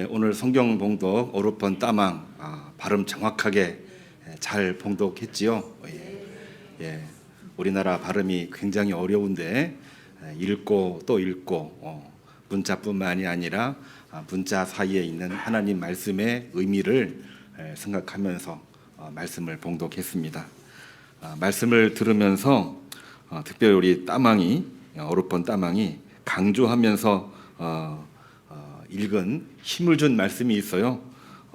오늘 성경 봉독 오르폰 따망 발음 정확하게 잘 봉독했지요. 우리나라 발음이 굉장히 어려운데 읽고 또 읽고 문자뿐만이 아니라 문자 사이에 있는 하나님 말씀의 의미를 생각하면서 말씀을 봉독했습니다. 말씀을 들으면서 특별히 우리 따망이 오르폰 따망이 강조하면서 읽은 힘을 준 말씀이 있어요.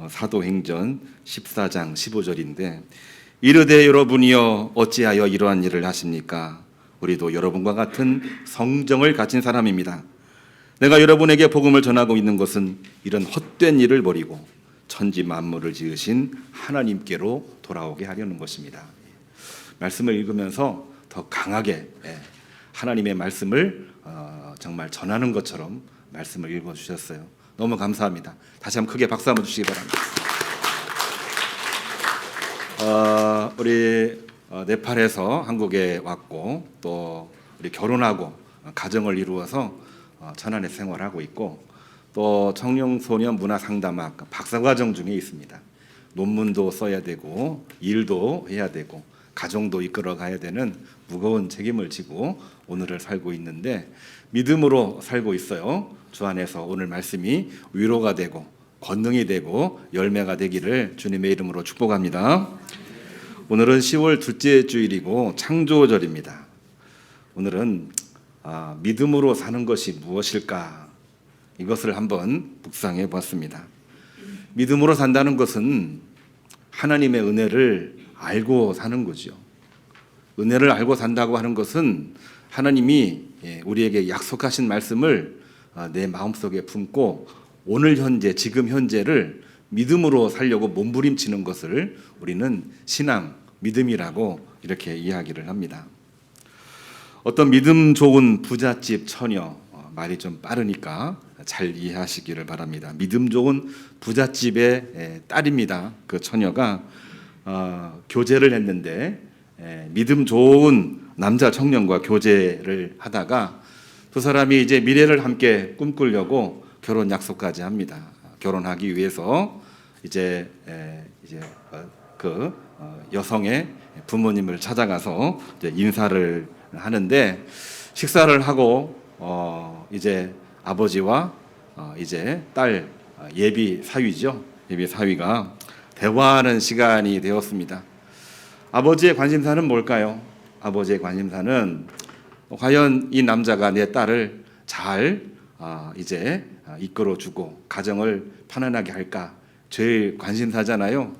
사도행전 14장 15절인데 이르되 여러분이여 어찌하여 이러한 일을 하십니까? 우리도 여러분과 같은 성정을 가진 사람입니다. 내가 여러분에게 복음을 전하고 있는 것은 이런 헛된 일을 버리고 천지 만물을 지으신 하나님께로 돌아오게 하려는 것입니다. 말씀을 읽으면서 더 강하게 하나님의 말씀을 정말 전하는 것처럼 말씀을 읽어주셨어요. 너무 감사합니다. 다시 한번 크게 박수 한번 주시기 바랍니다. 우리 네팔에서 한국에 왔고 또 우리 결혼하고 가정을 이루어서 천안에 생활하고 있고 또 청년소년 문화상담학 박사과정 중에 있습니다. 논문도 써야 되고 일도 해야 되고 가정도 이끌어 가야 되는 무거운 책임을 지고 오늘을 살고 있는데 믿음으로 살고 있어요. 주 안에서 오늘 말씀이 위로가 되고 권능이 되고 열매가 되기를 주님의 이름으로 축복합니다. 오늘은 10월 둘째 주일이고 창조절입니다. 오늘은 믿음으로 사는 것이 무엇일까? 이것을 한번 묵상해 보았습니다. 믿음으로 산다는 것은 하나님의 은혜를 알고 사는 거죠. 은혜를 알고 산다고 하는 것은 하나님이 우리에게 약속하신 말씀을 내 마음속에 품고 오늘 현재 지금 현재를 믿음으로 살려고 몸부림치는 것을 우리는 신앙, 믿음이라고 이렇게 이야기를 합니다. 어떤 믿음 좋은 부잣집 처녀, 말이 좀 빠르니까 잘 이해하시기를 바랍니다. 믿음 좋은 부잣집의 딸입니다. 그 처녀가 교제를 했는데 믿음 좋은 남자 청년과 교제를 하다가 두 사람이 이제 미래를 함께 꿈꾸려고 결혼 약속까지 합니다. 결혼하기 위해서 이제 그 여성의 부모님을 찾아가서 이제 인사를 하는데 식사를 하고 이제 아버지와 이제 딸 예비 사위죠. 예비 사위가 대화하는 시간이 되었습니다. 아버지의 관심사는 뭘까요? 아버지의 관심사는 과연 이 남자가 내 딸을 잘 이제 이끌어주고 가정을 편안하게 할까? 제일 관심사잖아요.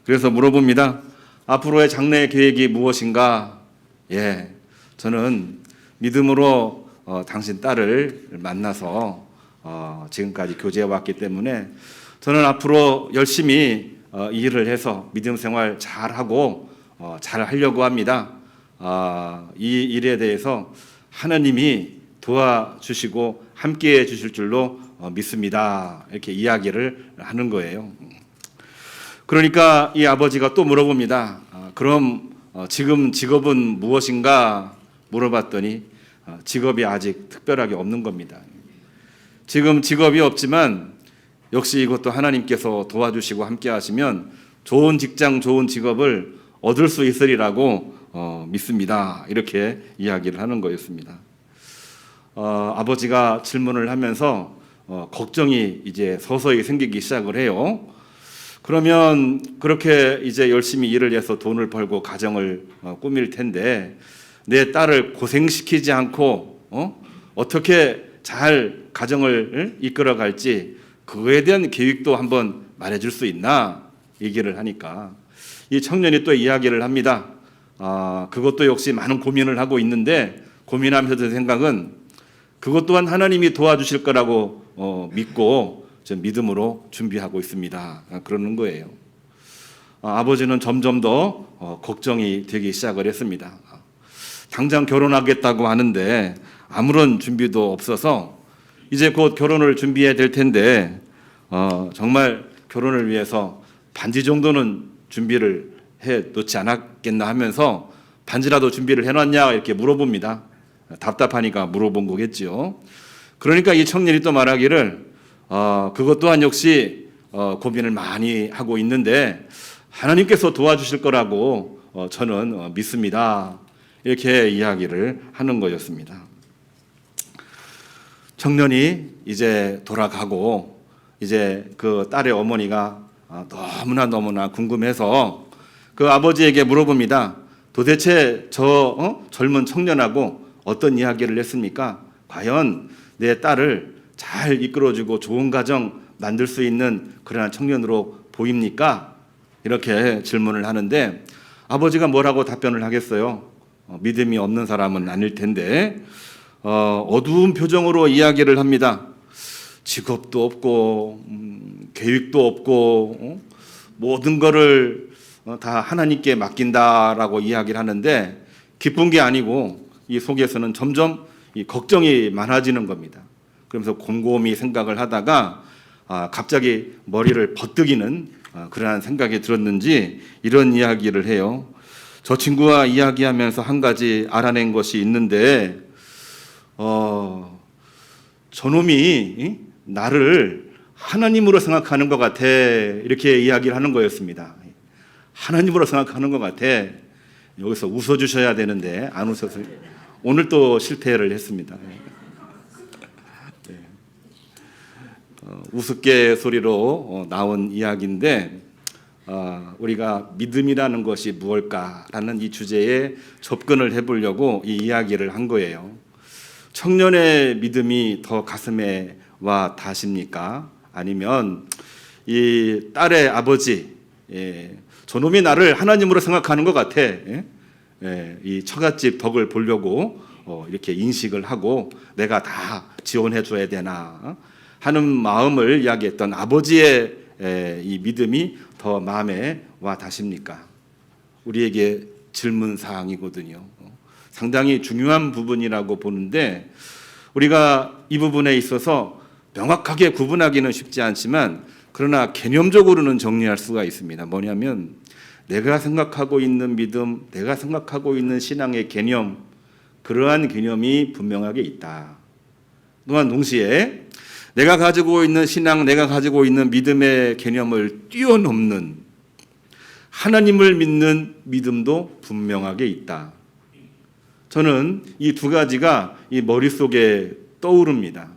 그래서 물어봅니다. 앞으로의 장래 계획이 무엇인가? 저는 믿음으로 당신 딸을 만나서 지금까지 교제해 왔기 때문에 저는 앞으로 열심히 일을 해서 믿음 생활 잘하고 잘 하려고 합니다. 이 일에 대해서 하나님이 도와주시고 함께해 주실 줄로 믿습니다. 이렇게 이야기를 하는 거예요. 그러니까 이 아버지가 또 물어봅니다. 그럼 지금 직업은 무엇인가 물어봤더니 직업이 아직 특별하게 없는 겁니다. 지금 직업이 없지만 역시 이것도 하나님께서 도와주시고 함께 하시면 좋은 직장, 좋은 직업을 얻을 수 있으리라고 믿습니다. 이렇게 이야기를 하는 거였습니다. 아버지가 질문을 하면서 걱정이 이제 서서히 생기기 시작을 해요. 그러면 그렇게 이제 열심히 일을 해서 돈을 벌고 가정을 꾸밀 텐데 내 딸을 고생시키지 않고 어떻게 잘 가정을 이끌어 갈지 그거에 대한 계획도 한번 말해줄 수 있나 얘기를 하니까 이 청년이 또 이야기를 합니다. 그것도 역시 많은 고민을 하고 있는데 고민하면서 든 생각은 그것 또한 하나님이 도와주실 거라고 믿고 저 믿음으로 준비하고 있습니다. 그러는 거예요. 아버지는 점점 더 걱정이 되기 시작을 했습니다. 당장 결혼하겠다고 하는데 아무런 준비도 없어서 이제 곧 결혼을 준비해야 될 텐데 정말 결혼을 위해서 반지 정도는 준비를 해 놓지 않았겠나 하면서 반지라도 준비를 해놨냐 이렇게 물어봅니다. 답답하니까 물어본 거겠지요. 그러니까 이 청년이 또 말하기를 그것 또한 역시 고민을 많이 하고 있는데 하나님께서 도와주실 거라고 저는 믿습니다. 이렇게 이야기를 하는 거였습니다. 청년이 이제 돌아가고 이제 그 딸의 어머니가 너무나 궁금해서 그 아버지에게 물어봅니다. 도대체 저 젊은 청년하고 어떤 이야기를 했습니까? 과연 내 딸을 잘 이끌어주고 좋은 가정 만들 수 있는 그러한 청년으로 보입니까? 이렇게 질문을 하는데 아버지가 뭐라고 답변을 하겠어요? 믿음이 없는 사람은 아닐 텐데 어두운 표정으로 이야기를 합니다. 직업도 없고 계획도 없고 모든 거를 다 하나님께 맡긴다라고 이야기를 하는데 기쁜 게 아니고 이 속에서는 점점 이 걱정이 많아지는 겁니다. 그러면서 곰곰이 생각을 하다가 갑자기 머리를 버뜩이는 그러한 생각이 들었는지 이런 이야기를 해요. 저 친구와 이야기하면서 한 가지 알아낸 것이 있는데 저놈이 나를 하나님으로 생각하는 것 같아 이렇게 이야기를 하는 거였습니다. 하나님으로 생각하는 것 같아. 여기서 웃어주셔야 되는데 안 웃어서 오늘 또 실패를 했습니다. 우스갯소리로 나온 이야기인데 우리가 믿음이라는 것이 무엇일까라는 이 주제에 접근을 해보려고 이 이야기를 한 거예요. 청년의 믿음이 더 가슴에 와 닿으십니까? 아니면 이 딸의 아버지 저놈이 나를 하나님으로 생각하는 것 같아. 이 처갓집 덕을 보려고 이렇게 인식을 하고 내가 다 지원해 줘야 되나 하는 마음을 이야기했던 아버지의 이 믿음이 더 마음에 와 닿으십니까? 우리에게 질문 사항이거든요. 상당히 중요한 부분이라고 보는데 우리가 이 부분에 있어서 명확하게 구분하기는 쉽지 않지만 그러나 개념적으로는 정리할 수가 있습니다. 뭐냐면 내가 생각하고 있는 믿음, 내가 생각하고 있는 신앙의 개념, 그러한 개념이 분명하게 있다. 또한 동시에 내가 가지고 있는 신앙, 내가 가지고 있는 믿음의 개념을 뛰어넘는 하나님을 믿는 믿음도 분명하게 있다. 저는 이 두 가지가 이 머릿속에 떠오릅니다.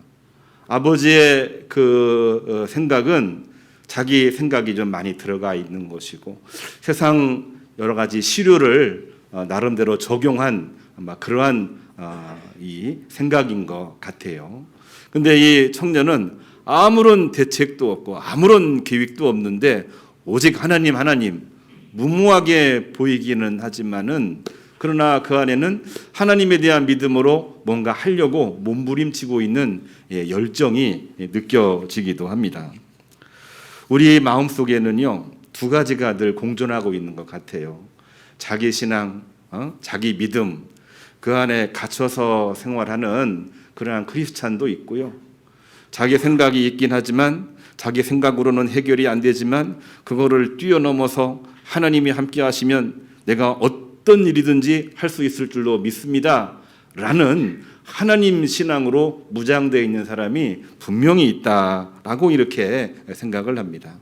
아버지의 그 생각은 자기 생각이 좀 많이 들어가 있는 것이고 세상 여러 가지 시류를 나름대로 적용한 그러한 이 생각인 것 같아요. 근데 이 청년은 아무런 대책도 없고 아무런 계획도 없는데 오직 하나님 무모하게 보이기는 하지만은 그러나 그 안에는 하나님에 대한 믿음으로 뭔가 하려고 몸부림치고 있는 열정이 느껴지기도 합니다. 우리 마음속에는요 두 가지가 늘 공존하고 있는 것 같아요. 자기 신앙, 자기 믿음, 그 안에 갇혀서 생활하는 그러한 크리스찬도 있고요. 자기 생각이 있긴 하지만 자기 생각으로는 해결이 안 되지만 그거를 뛰어넘어서 하나님이 함께 하시면 내가 어떤 일이든지 할 수 있을 줄로 믿습니다 라는 하나님 신앙으로 무장되어 있는 사람이 분명히 있다라고 이렇게 생각을 합니다.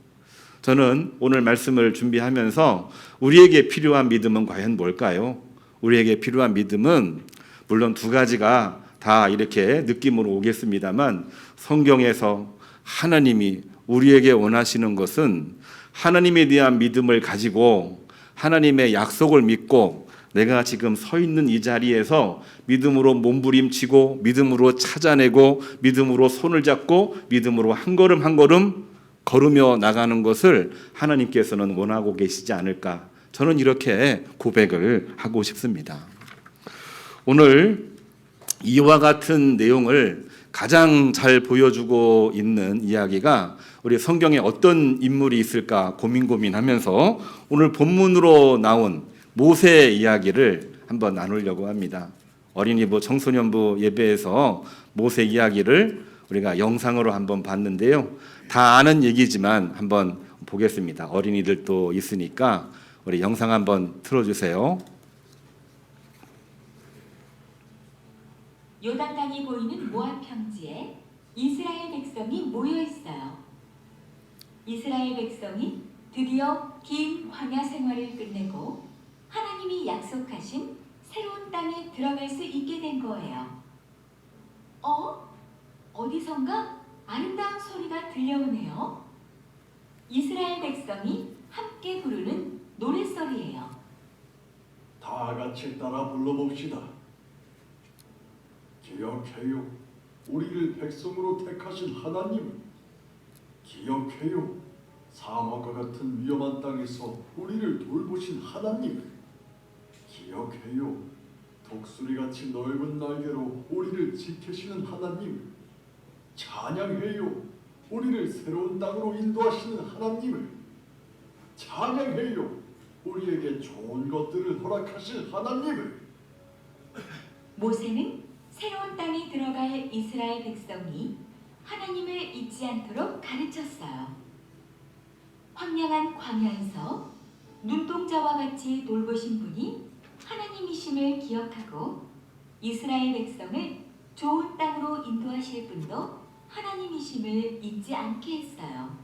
저는 오늘 말씀을 준비하면서 우리에게 필요한 믿음은 과연 뭘까요? 우리에게 필요한 믿음은 물론 두 가지가 다 이렇게 느낌으로 오겠습니다만 성경에서 하나님이 우리에게 원하시는 것은 하나님에 대한 믿음을 가지고 하나님의 약속을 믿고 내가 지금 서 있는 이 자리에서 믿음으로 몸부림치고 믿음으로 찾아내고 믿음으로 손을 잡고 믿음으로 한 걸음 한 걸음 걸으며 나가는 것을 하나님께서는 원하고 계시지 않을까 저는 이렇게 고백을 하고 싶습니다. 오늘 이와 같은 내용을 가장 잘 보여주고 있는 이야기가 우리 성경에 어떤 인물이 있을까 고민하면서 오늘 본문으로 나온 모세 이야기를 한번 나누려고 합니다. 어린이부 청소년부 예배에서 모세 이야기를 우리가 영상으로 한번 봤는데요. 다 아는 얘기지만 한번 보겠습니다. 어린이들도 있으니까 우리 영상 한번 틀어주세요. 요단강이 보이는 모압 평지에 이스라엘 백성이 모여 있어요. 이스라엘 백성이 드디어 긴 광야 생활을 끝내고 하나님이 약속하신 새로운 땅에 들어갈 수 있게 된 거예요. 어디선가 아름다운 소리가 들려오네요. 이스라엘 백성이 함께 부르는 노랫소리예요. 다 같이 따라 불러봅시다. 기억해요. 우리를 백성으로 택하신 하나님. 기억해요. 사막과 같은 위험한 땅에서 우리를 돌보신 하나님. 기억해요. 독수리같이 넓은 날개로 우리를 지키시는 하나님. 찬양해요. 우리를 새로운 땅으로 인도하시는 하나님을. 찬양해요. 우리에게 좋은 것들을 허락하실 하나님을. 모세는 새로운 땅에 들어갈 이스라엘 백성이 하나님을 잊지 않도록 가르쳤어요. 황량한 광야에서 눈동자와 같이 돌보신 분이 하나님이심을 기억하고 이스라엘 백성을 좋은 땅으로 인도하실 분도 하나님이심을 잊지 않게 했어요.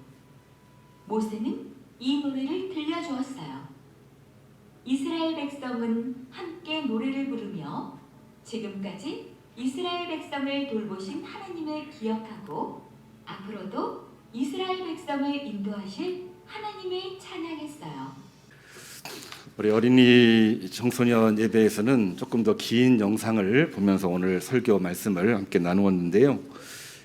모세는 이 노래를 들려주었어요. 이스라엘 백성은 함께 노래를 부르며 지금까지 이스라엘 백성을 돌보신 하나님을 기억하고 앞으로도 이스라엘 백성을 인도하실 하나님을 찬양했어요. 우리 어린이 청소년 예배에서는 조금 더 긴 영상을 보면서 오늘 설교 말씀을 함께 나누었는데요.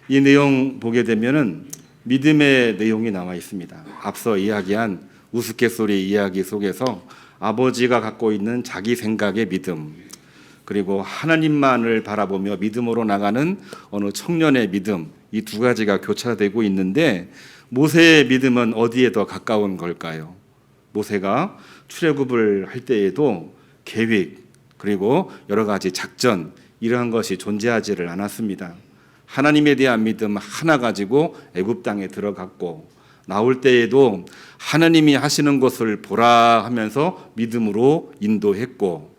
이 내용 보게 되면은 믿음의 내용이 나와 있습니다. 앞서 이야기한 우스갯소리 이야기 속에서 아버지가 갖고 있는 자기 생각의 믿음, 그리고 하나님만을 바라보며 믿음으로 나가는 어느 청년의 믿음, 이 두 가지가 교차되고 있는데 모세의 믿음은 어디에 더 가까운 걸까요? 모세가 출애굽을 할 때에도 계획 그리고 여러 가지 작전 이러한 것이 존재하지를 않았습니다. 하나님에 대한 믿음 하나 가지고 애굽 땅에 들어갔고 나올 때에도 하나님이 하시는 것을 보라 하면서 믿음으로 인도했고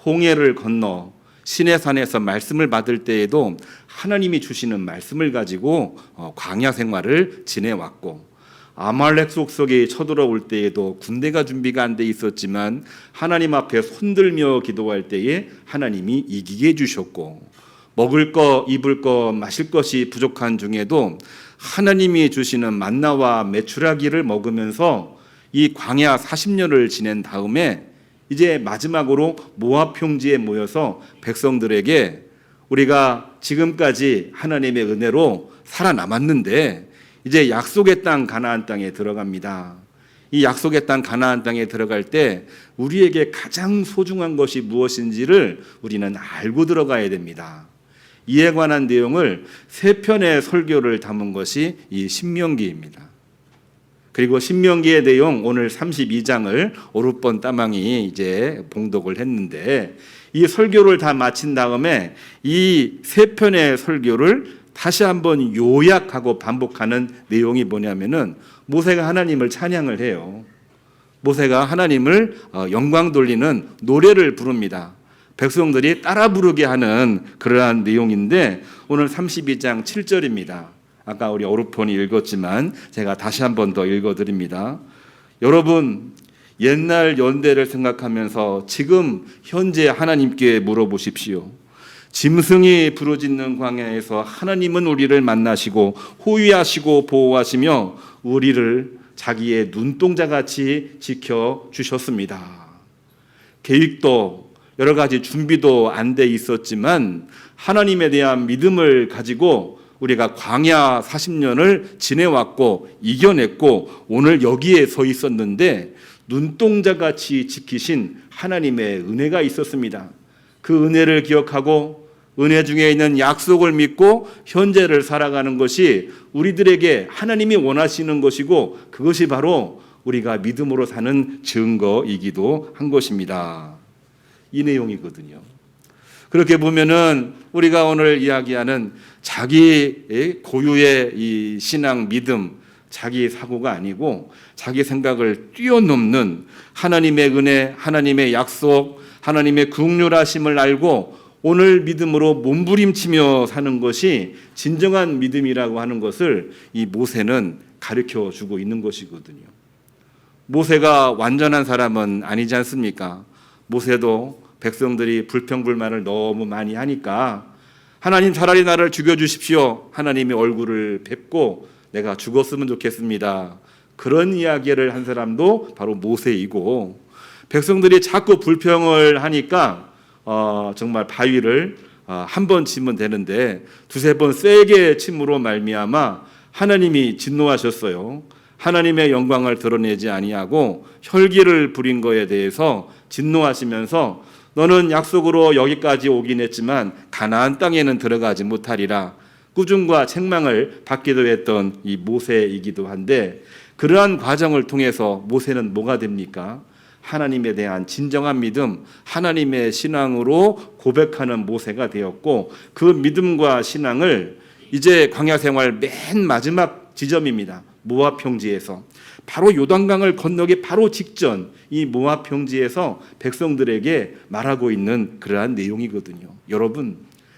홍해를 건너 시내산에서 말씀을 받을 때에도 하나님이 주시는 말씀을 가지고 광야 생활을 지내왔고 아말렉 속속에 쳐들어올 때에도 군대가 준비가 안 돼 있었지만 하나님 앞에 손들며 기도할 때에 하나님이 이기게 해주셨고 먹을 것, 입을 것, 마실 것이 부족한 중에도 하나님이 주시는 만나와 메추라기를 먹으면서 이 광야 40년을 지낸 다음에 이제 마지막으로 모압 평지에 모여서 백성들에게 우리가 지금까지 하나님의 은혜로 살아남았는데 이제 약속의 땅 가나안 땅에 들어갑니다. 이 약속의 땅 가나안 땅에 들어갈 때 우리에게 가장 소중한 것이 무엇인지를 우리는 알고 들어가야 됩니다. 이에 관한 내용을 3편의 설교를 담은 것이 이 신명기입니다. 그리고 신명기의 내용 오늘 32장을 오룻번 따망이 이제 봉독을 했는데 이 설교를 다 마친 다음에 이 3편의 설교를 다시 한번 요약하고 반복하는 내용이 뭐냐면은 모세가 하나님을 찬양을 해요. 모세가 하나님을 영광 돌리는 노래를 부릅니다. 백성들이 따라 부르게 하는 그러한 내용인데 오늘 32장 7절입니다. 아까 우리 오르폰이 읽었지만 제가 다시 한 번 더 읽어드립니다. 여러분 옛날 연대를 생각하면서 지금 현재 하나님께 물어보십시오. 짐승이 부르짖는 광야에서 하나님은 우리를 만나시고 호위하시고 보호하시며 우리를 자기의 눈동자같이 지켜주셨습니다. 계획도 여러 가지 준비도 안 돼 있었지만 하나님에 대한 믿음을 가지고 우리가 광야 40년을 지내왔고 이겨냈고 오늘 여기에 서 있었는데 눈동자같이 지키신 하나님의 은혜가 있었습니다. 그 은혜를 기억하고 은혜 중에 있는 약속을 믿고 현재를 살아가는 것이 우리들에게 하나님이 원하시는 것이고 그것이 바로 우리가 믿음으로 사는 증거이기도 한 것입니다. 이 내용이거든요. 그렇게 보면은 우리가 오늘 이야기하는 자기 고유의 이 신앙 믿음, 자기 사고가 아니고 자기 생각을 뛰어넘는 하나님의 은혜, 하나님의 약속, 하나님의 긍휼하심을 알고 오늘 믿음으로 몸부림치며 사는 것이 진정한 믿음이라고 하는 것을 이 모세는 가르쳐 주고 있는 것이거든요. 모세가 완전한 사람은 아니지 않습니까? 모세도 백성들이 불평불만을 너무 많이 하니까 하나님 차라리 나를 죽여주십시오. 하나님의 얼굴을 뵙고 내가 죽었으면 좋겠습니다. 그런 이야기를 한 사람도 바로 모세이고, 백성들이 자꾸 불평을 하니까 정말 바위를 한 번 치면 되는데 두세 번 세게 침으로 말미암아 하나님이 진노하셨어요. 하나님의 영광을 드러내지 아니하고 혈기를 부린 거에 대해서 진노하시면서 너는 약속으로 여기까지 오긴 했지만 가나안 땅에는 들어가지 못하리라 꾸중과 책망을 받기도 했던 이 모세이기도 한데, 그러한 과정을 통해서 모세는 뭐가 됩니까? 하나님에 대한 진정한 믿음, 하나님의 신앙으로 고백하는 모세가 되었고, 그 믿음과 신앙을 이제 광야 생활 맨 마지막 지점입니다. 모압 평지에서, 바로 요단강을 건너기 바로 직전 이 모압 평지에서 백성들에게 말하고 있는 그러한 내용이거든요. 여러분,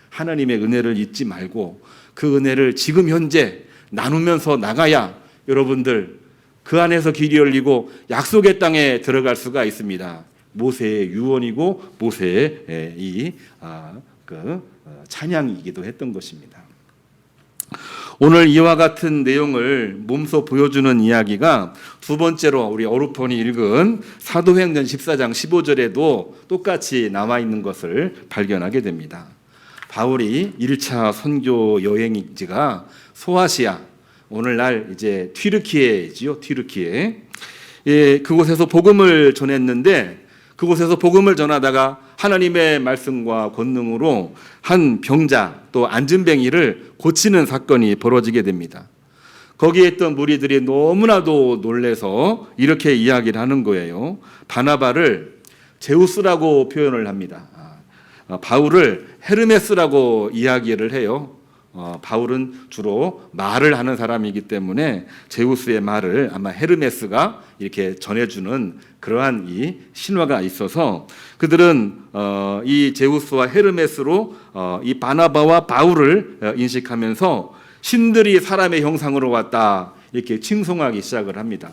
하나님의 은혜를 잊지 말고 그 은혜를 지금 현재 나누면서 나가야 여러분들 그 안에서 길이 열리고 약속의 땅에 들어갈 수가 있습니다. 모세의 유언이고 모세의 이 찬양이기도 했던 것입니다. 오늘 이와 같은 내용을 몸소 보여주는 이야기가 두 번째로 우리 어루폰이 읽은 사도행전 14장 15절에도 똑같이 나와 있는 것을 발견하게 됩니다. 바울이 1차 선교 여행지가 소아시아, 오늘날 이제 튀르키예지요. 튀르키예. 그곳에서 복음을 전했는데, 그곳에서 복음을 전하다가 하나님의 말씀과 권능으로 한 병자 또 안진뱅이를 고치는 사건이 벌어지게 됩니다. 거기에 있던 무리들이 너무나도 놀래서 이렇게 이야기를 하는 거예요. 바나바를 제우스라고 표현을 합니다. 바울을 헤르메스라고 이야기를 해요. 바울은 주로 말을 하는 사람이기 때문에 제우스의 말을 아마 헤르메스가 이렇게 전해주는 그러한 이 신화가 있어서 그들은 이 제우스와 헤르메스로 이 바나바와 바울을 인식하면서 신들이 사람의 형상으로 왔다 이렇게 칭송하기 시작을 합니다.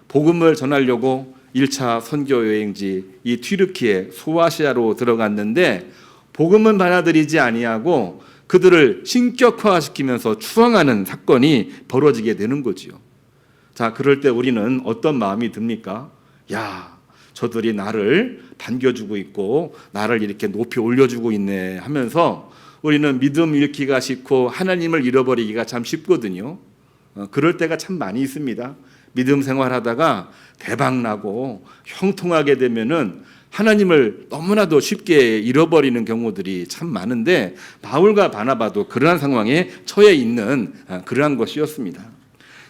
복음을 전하려고 1차 선교 여행지 이 튀르키예 소아시아로 들어갔는데 복음은 받아들이지 아니하고 그들을 신격화시키면서 추앙하는 사건이 벌어지게 되는 거지요. 자, 그럴 때 우리는 어떤 마음이 듭니까? 야, 저들이 나를 반겨주고 있고 나를 이렇게 높이 올려주고 있네 하면서 우리는 믿음 잃기가 싫고 하나님을 잃어버리기가 참 쉽거든요. 그럴 때가 참 많이 있습니다. 믿음 생활하다가 대박나고 형통하게 되면은 하나님을 너무나도 쉽게 잃어버리는 경우들이 참 많은데, 바울과 바나바도 그러한 상황에 처해 있는 그러한 것이었습니다.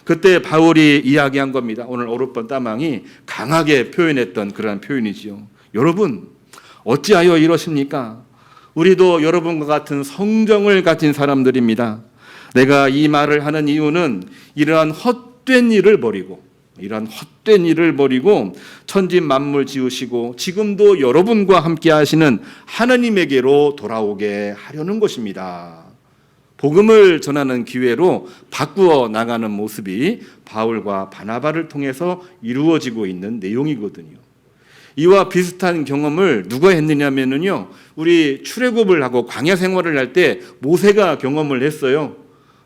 그때 바울이 이야기한 겁니다. 오늘 오르번 따망이 강하게 표현했던 그러한 표현이지요. 여러분, 어찌하여 이러십니까? 우리도 여러분과 같은 성정을 가진 사람들입니다. 내가 이 말을 하는 이유는 이러한 헛된 일을 버리고 천지 만물 지으시고 지금도 여러분과 함께 하시는 하나님에게로 돌아오게 하려는 것입니다. 복음을 전하는 기회로 바꾸어 나가는 모습이 바울과 바나바를 통해서 이루어지고 있는 내용이거든요. 이와 비슷한 경험을 누가 했느냐면요, 우리 출애굽을 하고 광야 생활을 할 때 모세가 경험을 했어요.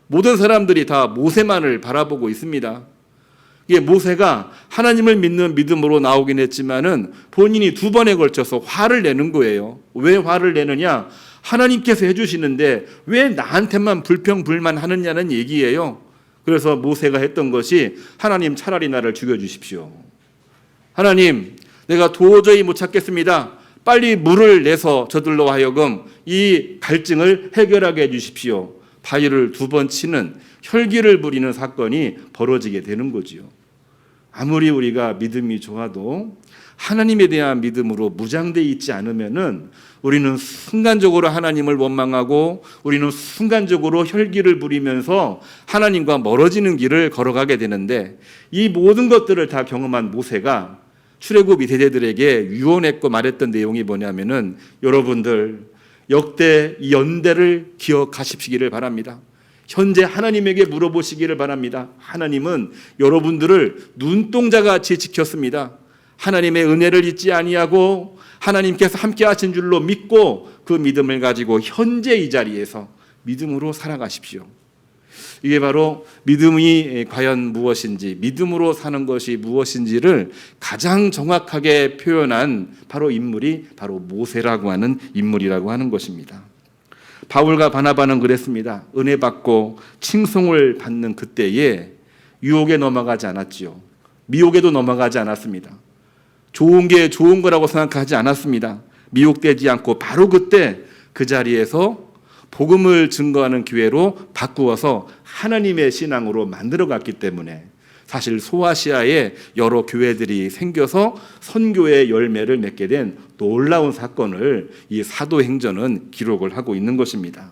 모든 사람들이 다 모세만을 바라보고 있습니다. 이게 모세가 하나님을 믿는 믿음으로 나오긴 했지만은 본인이 두 번에 걸쳐서 화를 내는 거예요. 왜 화를 내느냐? 하나님께서 해주시는데 왜 나한테만 불평불만 하느냐는 얘기예요. 그래서 모세가 했던 것이 하나님 차라리 나를 죽여주십시오. 하나님, 내가 도저히 못 찾겠습니다. 빨리 물을 내서 저들로 하여금 이 갈증을 해결하게 해주십시오. 바위를 두 번 치는 혈기를 부리는 사건이 벌어지게 되는 거지요. 아무리 우리가 믿음이 좋아도 하나님에 대한 믿음으로 무장되어 있지 않으면은 우리는 순간적으로 하나님을 원망하고 우리는 순간적으로 혈기를 부리면서 하나님과 멀어지는 길을 걸어가게 되는데, 이 모든 것들을 다 경험한 모세가 출애굽 이세대들에게 유언했고 말했던 내용이 뭐냐면은, 여러분들 역대 이 연대를 기억하시기를 바랍니다. 현재 하나님에게 물어보시기를 바랍니다. 하나님은 여러분들을 눈동자같이 지켰습니다. 하나님의 은혜를 잊지 아니하고 하나님께서 함께 하신 줄로 믿고 그 믿음을 가지고 현재 이 자리에서 믿음으로 살아가십시오. 이게 바로 믿음이 과연 무엇인지, 믿음으로 사는 것이 무엇인지를 가장 정확하게 표현한 바로 인물이 바로 모세라고 하는 인물이라고 하는 것입니다. 바울과 바나바는 그랬습니다. 은혜 받고 칭송을 받는 그때에 유혹에 넘어가지 않았지요. 미혹에도 넘어가지 않았습니다. 좋은 게 좋은 거라고 생각하지 않았습니다. 미혹되지 않고 바로 그때 그 자리에서 복음을 증거하는 기회로 바꾸어서 하나님의 신앙으로 만들어갔기 때문에 사실 소아시아에 여러 교회들이 생겨서 선교의 열매를 맺게 된 놀라운 사건을 이 사도행전은 기록을 하고 있는 것입니다.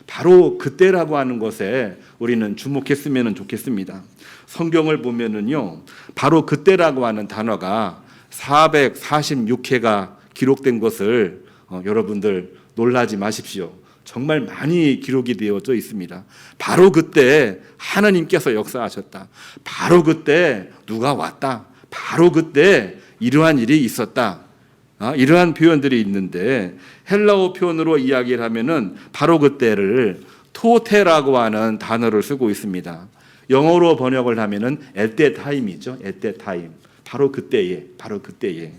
바로 그때라고 하는 것에 우리는 주목했으면 좋겠습니다. 성경을 보면은요, 바로 그때라고 하는 단어가 446회가 기록된 것을 여러분들 놀라지 마십시오. 정말 많이 기록이 되어져 있습니다. 바로 그때 하나님께서 역사하셨다. 바로 그때 누가 왔다. 바로 그때 이러한 일이 있었다. 이러한 표현들이 있는데 헬라어 표현으로 이야기를 하면은 바로 그때를 토테라고 하는 단어를 쓰고 있습니다. 영어로 번역을 하면은 at that time이죠. at that time. 바로 그때에, 바로 그때에.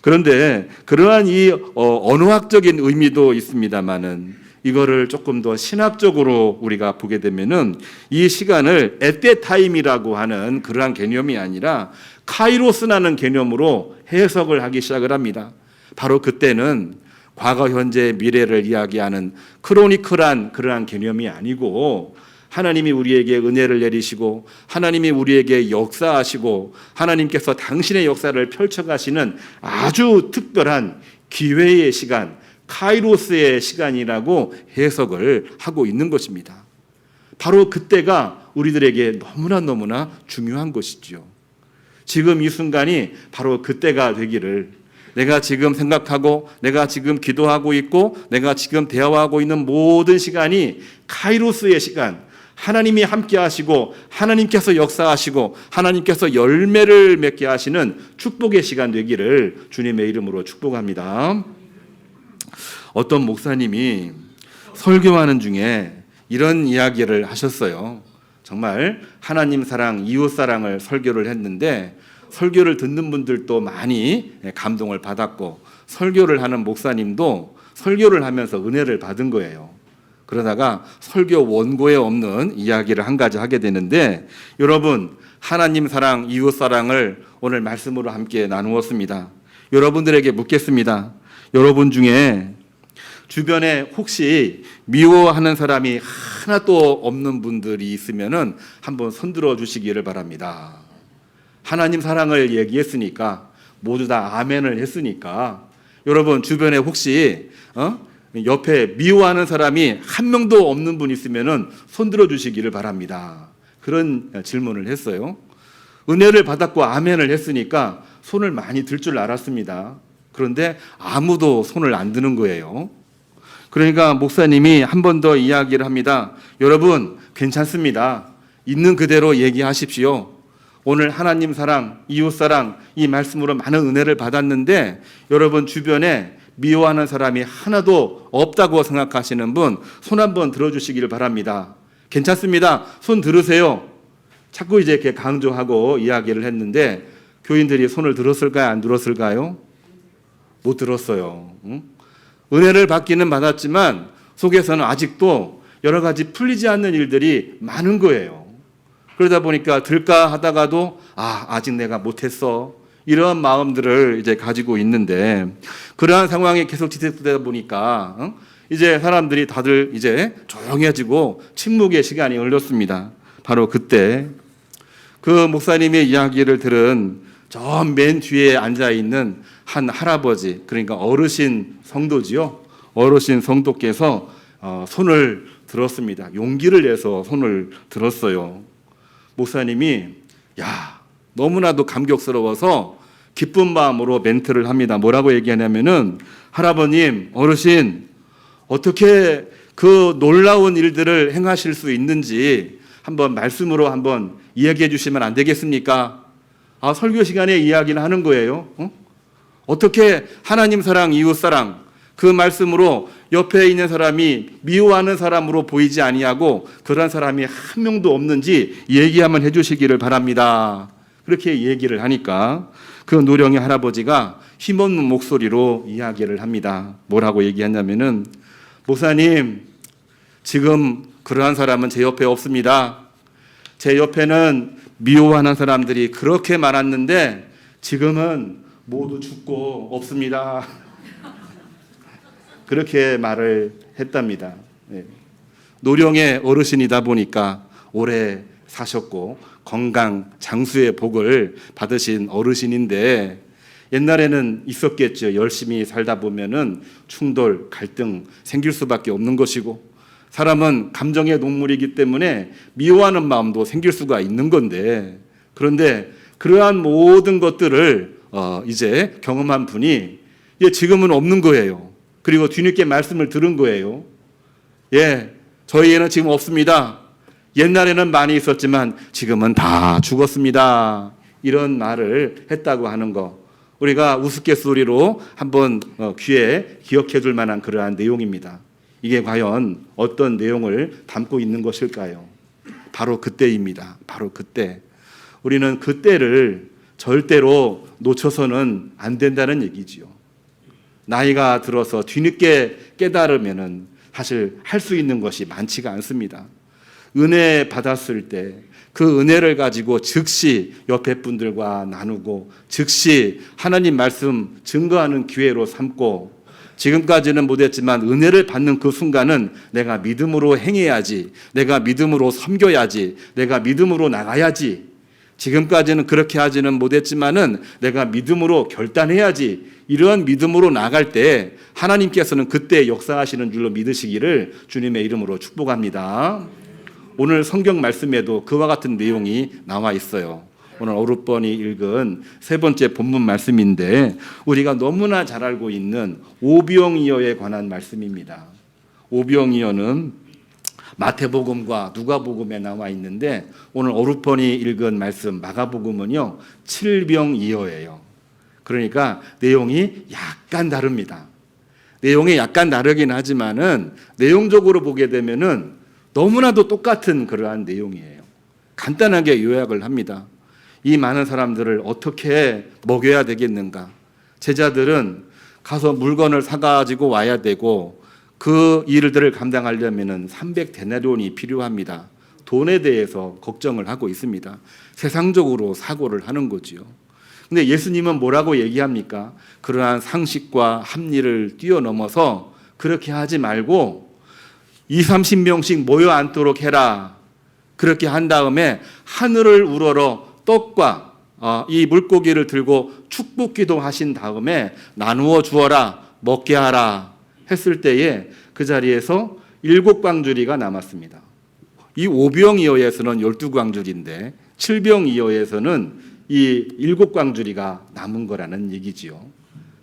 그런데 그러한 이 언어학적인 의미도 있습니다만은 이거를 조금 더 신학적으로 우리가 보게 되면은 이 시간을 at that time이라고 하는 그러한 개념이 아니라 카이로스라는 개념으로 해석을 하기 시작을 합니다. 바로 그때는 과거, 현재, 미래를 이야기하는 크로니클한 그러한 개념이 아니고 하나님이 우리에게 은혜를 내리시고 하나님이 우리에게 역사하시고 하나님께서 당신의 역사를 펼쳐가시는 아주 특별한 기회의 시간, 카이로스의 시간이라고 해석을 하고 있는 것입니다. 바로 그때가 우리들에게 너무나 중요한 것이죠. 지금 이 순간이 바로 그때가 되기를, 내가 지금 생각하고 내가 지금 기도하고 있고 내가 지금 대화하고 있는 모든 시간이 카이로스의 시간, 하나님이 함께 하시고 하나님께서 역사하시고 하나님께서 열매를 맺게 하시는 축복의 시간 되기를 주님의 이름으로 축복합니다. 어떤 목사님이 설교하는 중에 이런 이야기를 하셨어요. 정말 하나님 사랑, 이웃 사랑을 설교를 했는데 설교를 듣는 분들도 많이 감동을 받았고 설교를 하는 목사님도 설교를 하면서 은혜를 받은 거예요. 그러다가 설교 원고에 없는 이야기를 한 가지 하게 되는데 여러분, 하나님 사랑, 이웃 사랑을 오늘 말씀으로 함께 나누었습니다. 여러분들에게 묻겠습니다. 여러분 중에 주변에 혹시 미워하는 사람이 하나도 없는 분들이 있으면은 한번 손들어 주시기를 바랍니다. 하나님 사랑을 얘기했으니까 모두 다 아멘을 했으니까 여러분 주변에 혹시 옆에 미워하는 사람이 한 명도 없는 분 있으면은 손들어 주시기를 바랍니다. 그런 질문을 했어요. 은혜를 받았고 아멘을 했으니까 손을 많이 들 줄 알았습니다. 그런데 아무도 손을 안 드는 거예요. 그러니까 목사님이 한 번 더 이야기를 합니다. 여러분 괜찮습니다. 있는 그대로 얘기하십시오. 오늘 하나님 사랑, 이웃 사랑 이 말씀으로 많은 은혜를 받았는데 여러분 주변에 미워하는 사람이 하나도 없다고 생각하시는 분 손 한번 들어주시기를 바랍니다. 괜찮습니다. 손 들으세요. 자꾸 이제 이렇게 강조하고 이야기를 했는데 교인들이 손을 들었을까요? 안 들었을까요? 못 들었어요. 은혜를 받기는 받았지만 속에서는 아직도 여러 가지 풀리지 않는 일들이 많은 거예요. 그러다 보니까 들까 하다가도 아직 내가 못했어. 이런 마음들을 이제 가지고 있는데 그러한 상황이 계속 지속되다 보니까 이제 사람들이 다들 이제 조용해지고 침묵의 시간이 흘렀습니다. 바로 그때 그 목사님의 이야기를 들은 저 맨 뒤에 앉아 있는 한 할아버지, 그러니까 어르신 성도지요. 어르신 성도께서 손을 들었습니다. 용기를 내서 손을 들었어요. 목사님이 너무나도 감격스러워서 기쁜 마음으로 멘트를 합니다. 뭐라고 얘기하냐면은 할아버님, 어르신, 어떻게 그 놀라운 일들을 행하실 수 있는지 한번 말씀으로 한번 이야기해 주시면 안 되겠습니까? 설교 시간에 이야기를 하는 거예요. 어떻게 하나님 사랑, 이웃 사랑, 그 말씀으로 옆에 있는 사람이 미워하는 사람으로 보이지 아니하고 그런 사람이 한 명도 없는지 얘기 한번 해주시기를 바랍니다. 그렇게 얘기를 하니까 그 노령의 할아버지가 힘없는 목소리로 이야기를 합니다. 뭐라고 얘기했냐면은, 목사님, 지금 그러한 사람은 제 옆에 없습니다. 제 옆에는 미워하는 사람들이 그렇게 많았는데 지금은 모두 죽고 없습니다. 그렇게 말을 했답니다. 노령의 어르신이다 보니까 오래 사셨고 건강, 장수의 복을 받으신 어르신인데, 옛날에는 있었겠죠. 열심히 살다 보면은 충돌, 갈등 생길 수밖에 없는 것이고, 사람은 감정의 동물이기 때문에 미워하는 마음도 생길 수가 있는 건데, 그런데 그러한 모든 것들을 이제 경험한 분이 지금은 없는 거예요. 그리고 뒤늦게 말씀을 들은 거예요. 저희에는 지금 없습니다. 옛날에는 많이 있었지만 지금은 다 죽었습니다. 이런 말을 했다고 하는 거, 우리가 우스갯소리로 한번 귀에 기억해 둘 만한 그러한 내용입니다. 이게 과연 어떤 내용을 담고 있는 것일까요? 바로 그때입니다. 바로 그때. 우리는 그때를 절대로 놓쳐서는 안 된다는 얘기지요. 나이가 들어서 뒤늦게 깨달으면은 사실 할 수 있는 것이 많지가 않습니다. 은혜 받았을 때 그 은혜를 가지고 즉시 옆에 분들과 나누고 즉시 하나님 말씀 증거하는 기회로 삼고, 지금까지는 못했지만 은혜를 받는 그 순간은 내가 믿음으로 행해야지, 내가 믿음으로 섬겨야지, 내가 믿음으로 나가야지, 지금까지는 그렇게 하지는 못했지만은 내가 믿음으로 결단해야지, 이러한 믿음으로 나갈 때 하나님께서는 그때 역사하시는 줄로 믿으시기를 주님의 이름으로 축복합니다. 오늘 성경 말씀에도 그와 같은 내용이 나와 있어요. 오늘 어룻번이 읽은 세 번째 본문 말씀인데, 우리가 너무나 잘 알고 있는 오병이어에 관한 말씀입니다. 오병이어는 마태복음과 누가복음에 나와 있는데, 오늘 어룻번이 읽은 말씀 마가복음은요 7병이어예요. 그러니까 내용이 약간 다릅니다. 내용이 약간 다르긴 하지만은 내용적으로 보게 되면은 너무나도 똑같은 그러한 내용이에요. 간단하게 요약을 합니다. 이 많은 사람들을 어떻게 먹여야 되겠는가? 제자들은 가서 물건을 사가지고 와야 되고, 그 일들을 감당하려면 300데나리온이 필요합니다. 돈에 대해서 걱정을 하고 있습니다. 세상적으로 사고를 하는 거지요. 근데 예수님은 뭐라고 얘기합니까? 그러한 상식과 합리를 뛰어넘어서 그렇게 하지 말고 20-30명씩 모여 앉도록 해라. 그렇게 한 다음에 하늘을 우러러 떡과 이 물고기를 들고 축복기도 하신 다음에 나누어 주어라, 먹게 하라 했을 때에 그 자리에서 7광주리가 남았습니다. 이 5병이어에서는 12광주리인데 7병이어에서는 이 7광주리가 남은 거라는 얘기지요.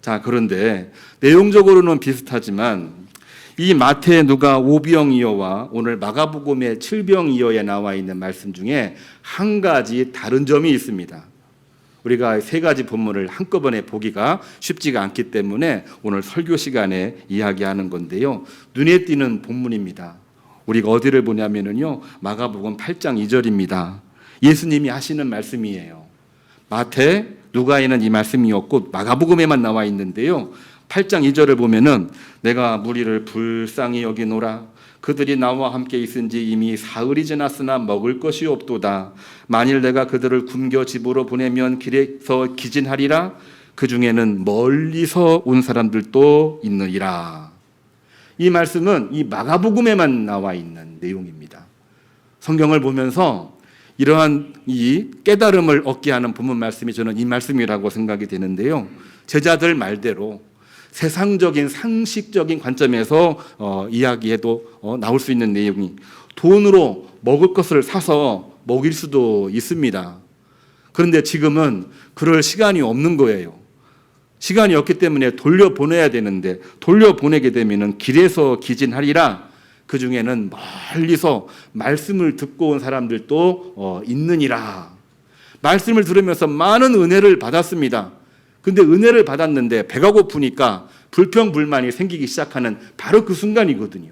자, 그런데 내용적으로는 비슷하지만 이 마태, 누가 5병이어와 오늘 마가복음의 7병이어에 나와 있는 말씀 중에 한 가지 다른 점이 있습니다. 우리가 세 가지 본문을 한꺼번에 보기가 쉽지가 않기 때문에 오늘 설교 시간에 이야기하는 건데요. 눈에 띄는 본문입니다. 우리가 어디를 보냐면요, 마가복음 8장 2절입니다. 예수님이 하시는 말씀이에요. 마태, 누가에는 이 말씀이 없고 마가복음에만 나와 있는데요. 8장 2절을 보면은 내가 무리를 불쌍히 여기노라. 그들이 나와 함께 있은지 이미 사흘이 지났으나 먹을 것이 없도다. 만일 내가 그들을 굶겨 집으로 보내면 길에서 기진하리라. 그 중에는 멀리서 온 사람들도 있느니라. 이 말씀은 이 마가복음에만 나와 있는 내용입니다. 성경을 보면서 이러한 이 깨달음을 얻게 하는 본문 말씀이 저는 이 말씀이라고 생각이 되는데요. 제자들 말대로 세상적인 상식적인 관점에서 이야기해도 나올 수 있는 내용이, 돈으로 먹을 것을 사서 먹일 수도 있습니다. 그런데 지금은 그럴 시간이 없는 거예요. 시간이 없기 때문에 돌려보내야 되는데 돌려보내게 되면은 길에서 기진하리라. 그 중에는 멀리서 말씀을 듣고 온 사람들도 있느니라. 말씀을 들으면서 많은 은혜를 받았습니다. 근데 은혜를 받았는데 배가 고프니까 불평불만이 생기기 시작하는 바로 그 순간이거든요.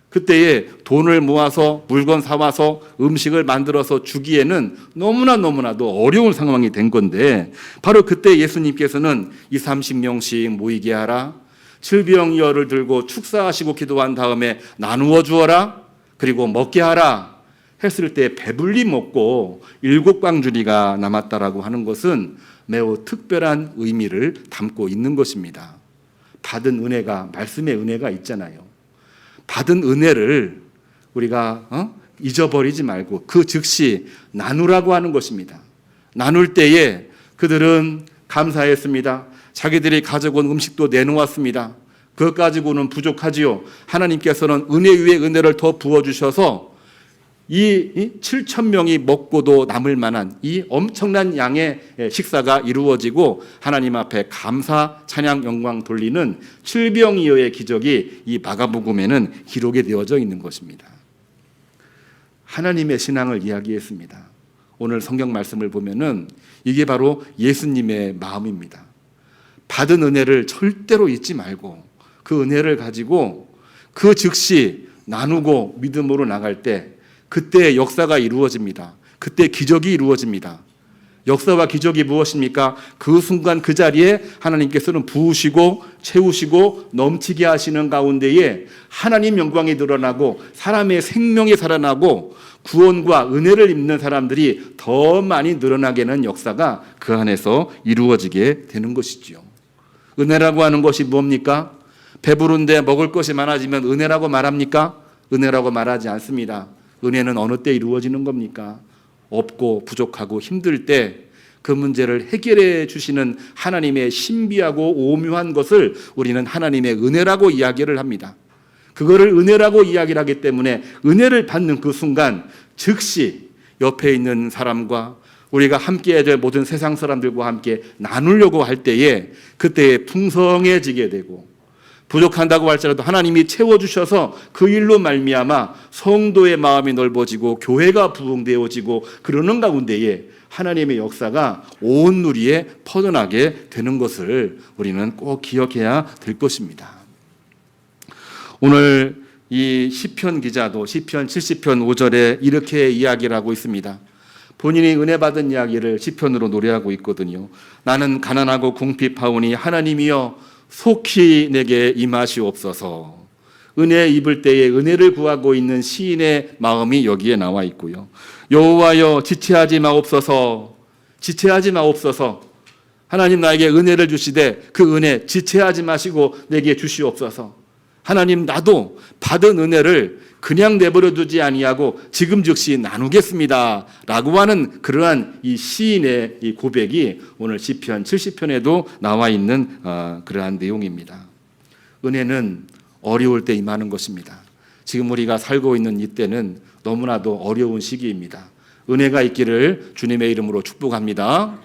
그때에 돈을 모아서 물건 사와서 음식을 만들어서 주기에는 너무나도 어려운 상황이 된 건데 바로 그때 예수님께서는 20-30명씩 모이게 하라. 질병이어를 들고 축사하시고 기도한 다음에 나누어 주어라. 그리고 먹게 하라. 했을 때 배불리 먹고 7광주리가 남았다라고 하는 것은 매우 특별한 의미를 담고 있는 것입니다. 받은 은혜가 말씀의 은혜가 있잖아요. 받은 은혜를 우리가 잊어버리지 말고 그 즉시 나누라고 하는 것입니다. 나눌 때에 그들은 감사했습니다. 자기들이 가져온 음식도 내놓았습니다. 그것 가지고는 부족하지요. 하나님께서는 은혜 위에 은혜를 더 부어주셔서 이 7,000명이 먹고도 남을 만한 이 엄청난 양의 식사가 이루어지고 하나님 앞에 감사, 찬양, 영광 돌리는 칠병이어의 기적이 이 마가복음에는 기록이 되어져 있는 것입니다. 하나님의 신앙을 이야기했습니다. 오늘 성경 말씀을 보면은 이게 바로 예수님의 마음입니다. 받은 은혜를 절대로 잊지 말고 그 은혜를 가지고 그 즉시 나누고 믿음으로 나갈 때 그때 역사가 이루어집니다. 그때 기적이 이루어집니다. 역사와 기적이 무엇입니까? 그 순간 그 자리에 하나님께서는 부으시고 채우시고 넘치게 하시는 가운데에 하나님 영광이 드러나고 사람의 생명이 살아나고 구원과 은혜를 입는 사람들이 더 많이 늘어나게 하는 역사가 그 안에서 이루어지게 되는 것이지요. 은혜라고 하는 것이 뭡니까? 배부른데 먹을 것이 많아지면 은혜라고 말합니까? 은혜라고 말하지 않습니다. 은혜는 어느 때 이루어지는 겁니까? 없고 부족하고 힘들 때 그 문제를 해결해 주시는 하나님의 신비하고 오묘한 것을 우리는 하나님의 은혜라고 이야기를 합니다. 그거를 은혜라고 이야기를 하기 때문에 은혜를 받는 그 순간 즉시 옆에 있는 사람과 우리가 함께해야 될 모든 세상 사람들과 함께 나누려고 할 때에 그때에 풍성해지게 되고 부족한다고 할지라도 하나님이 채워주셔서 그 일로 말미암아 성도의 마음이 넓어지고 교회가 부흥되어지고 그러는 가운데에 하나님의 역사가 온 누리에 퍼져나게 되는 것을 우리는 꼭 기억해야 될 것입니다. 오늘 이 시편 기자도 시편 70편 5절에 이렇게 이야기를 하고 있습니다. 본인이 은혜 받은 이야기를 시편으로 노래하고 있거든요. 나는 가난하고 궁핍하오니 하나님이여 속히 내게 임하시옵소서. 은혜 입을 때에 은혜를 구하고 있는 시인의 마음이 여기에 나와 있고요. 여호와여 지체하지 마옵소서. 지체하지 마옵소서. 하나님 나에게 은혜를 주시되 그 은혜 지체하지 마시고 내게 주시옵소서. 하나님 나도 받은 은혜를 그냥 내버려 두지 아니하고 지금 즉시 나누겠습니다 라고 하는 그러한 이 시인의 이 고백이 오늘 시편 70편에도 나와 있는 그러한 내용입니다. 은혜는 어려울 때 임하는 것입니다. 지금 우리가 살고 있는 이때는 너무나도 어려운 시기입니다. 은혜가 있기를 주님의 이름으로 축복합니다.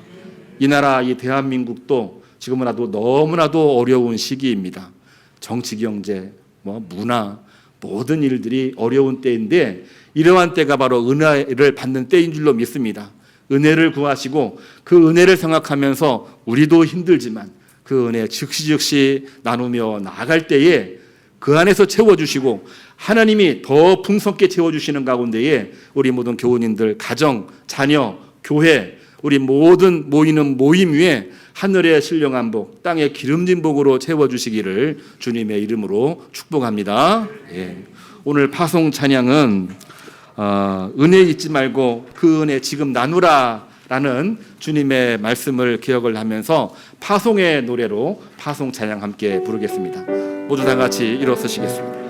이 나라 이 대한민국도 지금은 너무나도 어려운 시기입니다. 정치, 경제, 문화 모든 일들이 어려운 때인데 이러한 때가 바로 은혜를 받는 때인 줄로 믿습니다. 은혜를 구하시고 그 은혜를 생각하면서 우리도 힘들지만 그 은혜 즉시 나누며 나아갈 때에 그 안에서 채워주시고 하나님이 더 풍성하게 채워주시는 가운데에 우리 모든 교우님들, 가정, 자녀, 교회 우리 모든 모이는 모임 위에 하늘의 신령한 복, 땅의 기름진 복으로 채워주시기를 주님의 이름으로 축복합니다. 예. 오늘 파송 찬양은 은혜 잊지 말고 그 은혜 지금 나누라 라는 주님의 말씀을 기억을 하면서 파송의 노래로 파송 찬양 함께 부르겠습니다. 모두 다 같이 일어서시겠습니다.